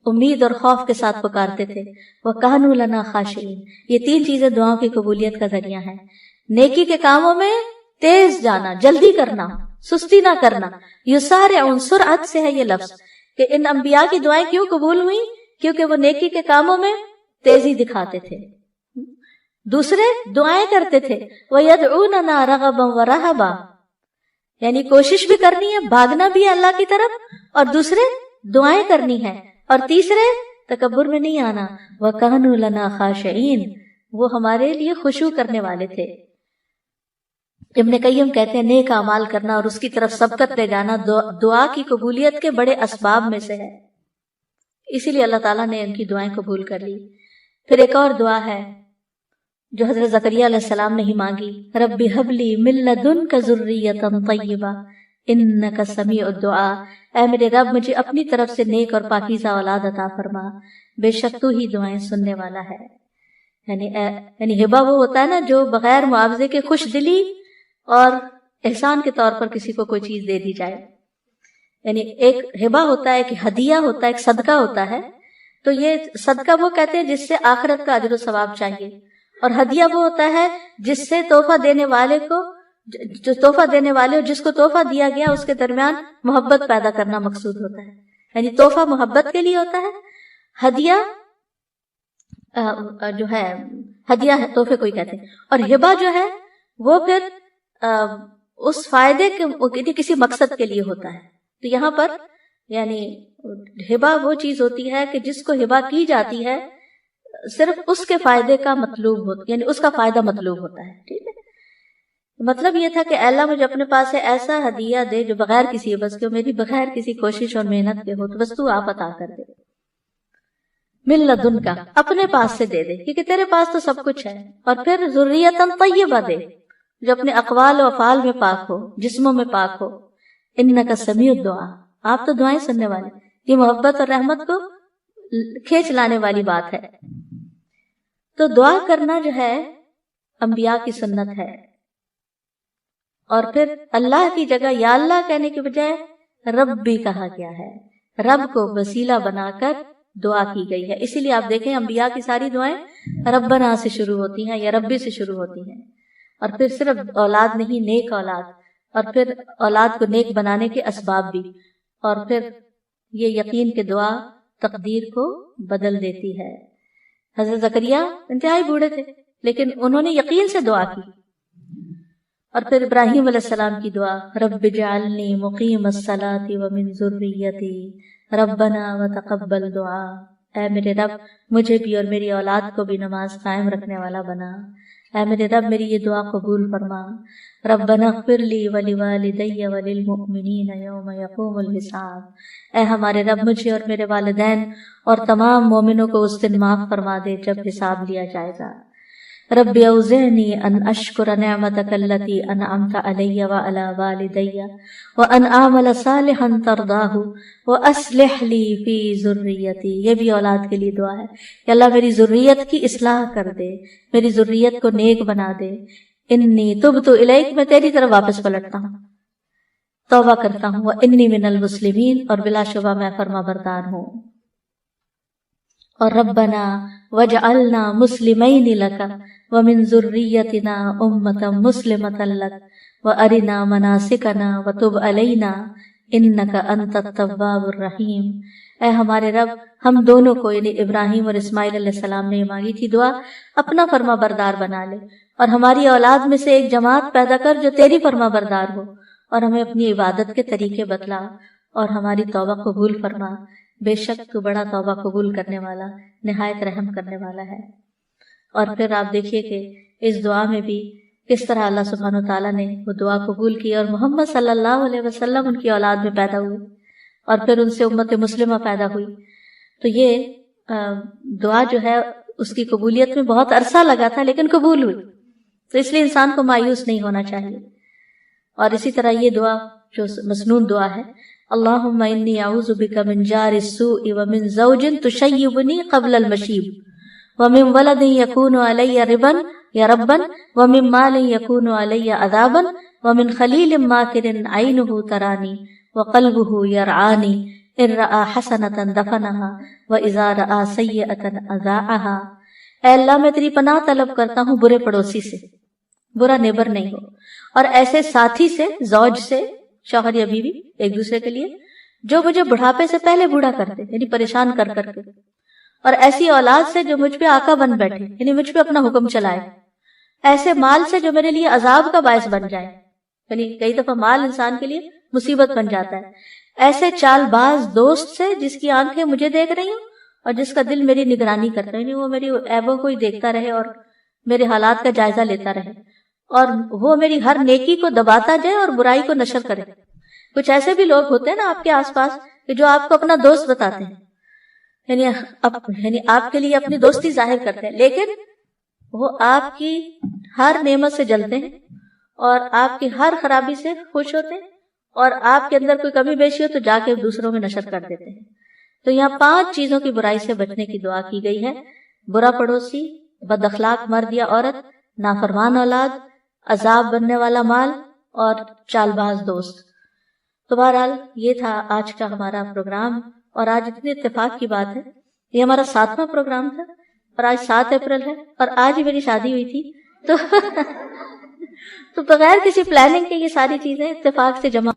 امید اور خوف کے ساتھ پکارتے تھے. وَكَانُوا لَنَا خَاشِعِينَ. یہ تین چیزیں دعاؤں کی قبولیت کا ذریعہ ہیں. نیکی کے کاموں میں تیز جانا، جلدی کرنا، سستی نہ کرنا. یسارعون، سرعت سے ہے یہ لفظ کہ ان انبیاء کی دعائیں کیوں قبول ہوئیں؟ کیونکہ وہ نیکی کے کاموں میں تیزی دکھاتے تھے. دوسرے دعائیں کرتے تھے. وَيَدْعُونَنَا رَغَبًا وَرَهَبًا، یعنی کوشش بھی کرنی ہے، بھاگنا بھی ہے اللہ کی طرف، اور دوسرے دعائیں کرنی ہے، اور تیسرے تکبر میں نہیں آنا. وَكَانُوا لَنَا خَاشِعِينَ، وہ ہمارے لیے خشوع کرنے والے تھے. ابن قیم کہتے ہیں نیک اعمال کرنا اور اس کی طرف سبقت لے جانا دعا کی قبولیت کے بڑے اسباب میں سے ہے. اسی لیے اللہ تعالیٰ نے ان کی دعائیں قبول کر لی. پھر ایک اور دعا ہے جو حضرت زکریا علیہ السلام نے ہی مانگی. رب ہب لی من لدنک ذریۃ طیبہ انک سمیع الدعاء، اے میرے رب مجھے اپنی طرف سے نیک اور پاکیزہ اولاد عطا فرما، بے شک تو ہی دعائیں سننے والا ہے. یعنی ہبہ وہ ہوتا ہے نا جو بغیر معاوضے کے خوش دلی اور احسان کے طور پر کسی کو کوئی چیز دے دی جائے. یعنی ایک ہبہ ہوتا ہے، ایک ہدیہ ہوتا ہے، ایک صدقہ ہوتا ہے. تو یہ صدقہ وہ کہتے ہیں جس سے آخرت کا اجر و ثواب چاہیے، اور ہدیہ وہ ہوتا ہے جس سے تحفہ دینے والے کو، جو تحفہ دینے والے اور جس کو تحفہ دیا گیا اس کے درمیان محبت پیدا کرنا مقصود ہوتا ہے. یعنی تحفہ محبت کے لیے ہوتا ہے، ہدیہ جو ہے ہدیہ تحفے کو ہی کہتے ہیں، اور ہبہ جو ہے وہ پھر اس فائدے کے کسی مقصد کے لیے ہوتا ہے. تو یہاں پر یعنی ہبہ وہ چیز ہوتی ہے کہ جس کو ہبہ کی جاتی ہے صرف اس کے فائدے کا مطلوب ہوتا، یعنی اس کا فائدہ مطلوب ہوتا ہے. ٹھیک ہے، مطلب یہ تھا کہ اے اللہ مجھے اپنے پاس سے ایسا ہدیہ دے جو بغیر کسی عوض کے، میری بغیر کسی کوشش اور محنت کے ہو، تو بس تو آپ عطا کر دے. من لدن کا، اپنے پاس سے دے دے، کیونکہ تیرے پاس تو سب کچھ ہے. اور پھر ذریۃ طیبہ دے جو اپنے اقوال و افعال میں پاک ہو، جسموں میں پاک ہو. انک سمیع الدعاء، آپ تو دعائیں سننے والے. یہ محبت اور رحمت کو کھینچ لانے والی بات ہے. تو دعا کرنا جو ہے انبیاء کی سنت ہے. اور پھر اللہ کی جگہ یا اللہ کہنے کے بجائے رب بھی کہا گیا ہے. رب کو وسیلہ بنا کر دعا کی گئی ہے. اسی لیے آپ دیکھیں انبیاء کی ساری دعائیں ربنا سے شروع ہوتی ہیں یا ربی سے شروع ہوتی ہیں. اور پھر صرف اولاد نہیں، نیک اولاد، اور پھر اولاد کو نیک بنانے کے اسباب بھی. اور پھر یہ یقین کہ دعا تقدیر کو بدل دیتی ہے. حضرت زکریا انتہائی بوڑھے تھے لیکن انہوں نے یقین سے دعا کی. اور پھر ابراہیم علیہ السلام کی دعا، رب اجعلنی مقیم الصلاۃ ومن ذریتی ربنا وتقبل دعا، اے میرے رب مجھے بھی اور میری اولاد کو بھی نماز قائم رکھنے والا بنا. اے میرے رب میری یہ دعا قبول فرما. ربنا اغفر لی ولوالدی وللمؤمنین یوم یقوم الحساب، اے ہمارے رب مجھے اور میرے والدین اور تمام مومنوں کو اس دن معاف فرما دے جب حساب لیا جائے گا. رب اوزعنی ان اشکر نعمتک التی انعمت علی وعلی والدی وان اعمل صالحا ترضاہ واصلح لی فی ذریتی. یہ بھی اولاد کے لیے دعا ہے کہ اللہ میری ذریت کی اصلاح کر دے، میری ذریت کو نیک بنا دے. انی تبت الیک، میں تیری طرف واپس پلٹتا ہوں، توبہ کرتا ہوں. وانی من المسلمین، اور بلا شبہ میں فرما بردار ہوں. اور ربنا وجعلنا مسلمین لک ومن ذریتنا امۃ مسلمۃ لک وارنا مناسکنا وتب علینا انک انت التواب الرحیم. اے ہمارے رب ہم دونوں کو، یعنی ابراہیم اور اسماعیل علیہ السلام نے مانگی تھی دعا، اپنا فرما بردار بنا لے اور ہماری اولاد میں سے ایک جماعت پیدا کر جو تیری فرما بردار ہو، اور ہمیں اپنی عبادت کے طریقے بتلا اور ہماری توبہ قبول فرما. بے شک تو بڑا توبہ قبول کرنے والا، نہایت رحم کرنے والا ہے. اور پھر آپ دیکھیے کہ اس دعا میں بھی کس طرح اللہ سبحانہ وتعالیٰ نے وہ دعا قبول کی اور محمد صلی اللہ علیہ وسلم ان کی اولاد میں پیدا ہوئے اور پھر ان سے امت مسلمہ پیدا ہوئی. تو یہ دعا جو ہے اس کی قبولیت میں بہت عرصہ لگا تھا لیکن قبول ہوئی. تو اس لیے انسان کو مایوس نہیں ہونا چاہیے. اور اسی طرح یہ دعا جو مسنون دعا ہے، اللہم انی اعوذ بک من جار السوء ومن زوج تشیبنی قبل المشیب ومن ولد یکون علی ربا ومن مال یکون علی عذابا ومن خلیل ماکر عینہ ترانی وقلبہ یرعانی ان رآ حسنۃ دفنها واذا رآ سیئۃ اذاعها۔ اے اللہ میں تیری پناہ طلب کرتا ہوں برے پڑوسی سے، برا نیبر نہیں ہو، اور ایسے ساتھی سے، زوج سے، شوہر یا بیوی ایک دوسرے کے لیے، جو مجھے بڑھاپے سے پہلے بوڑھا کر دے، یعنی پریشان کر کر کے، اور ایسی اولاد سے جو مجھ پہ آقا بن بیٹھے، یعنی مجھ پہ اپنا حکم چلائے، ایسے مال سے جو میرے لیے عذاب کا باعث بن جائے، یعنی کئی دفعہ مال انسان کے لیے مصیبت بن جاتا ہے، ایسے چال باز دوست سے جس کی آنکھیں مجھے دیکھ رہی ہوں اور جس کا دل میری نگرانی کرتا ہے، یعنی وہ میری عیبوں کو ہی دیکھتا رہے اور میرے حالات کا جائزہ لیتا رہے، اور وہ میری ہر نیکی کو دباتا جائے اور برائی کو نشر کرے۔ کچھ ایسے بھی لوگ ہوتے ہیں نا آپ کے آس پاس کہ جو آپ کو اپنا دوست بتاتے ہیں، یعنی آپ کے لیے اپنی دوستی ظاہر کرتے ہیں، لیکن وہ آپ کی ہر نعمت سے جلتے ہیں اور آپ کی ہر خرابی سے خوش ہوتے ہیں، اور آپ کے اندر کوئی کمی بیشی ہو تو جا کے دوسروں میں نشر کر دیتے ہیں۔ تو یہاں 5 چیزوں کی برائی سے بچنے کی دعا کی گئی ہے: برا پڑوسی، بد اخلاق مرد یا عورت، نافرمان اولاد، عذاب بننے والا مال، اور چال باز دوست۔ تو بہرحال یہ تھا آج کا ہمارا پروگرام، اور آج اتنے اتفاق کی بات ہے، یہ ہمارا 7واں پروگرام تھا، اور آج 7 اپریل ہے، اور آج ہی میری شادی ہوئی تھی، تو بغیر کسی پلاننگ کے یہ ساری چیزیں اتفاق سے جمع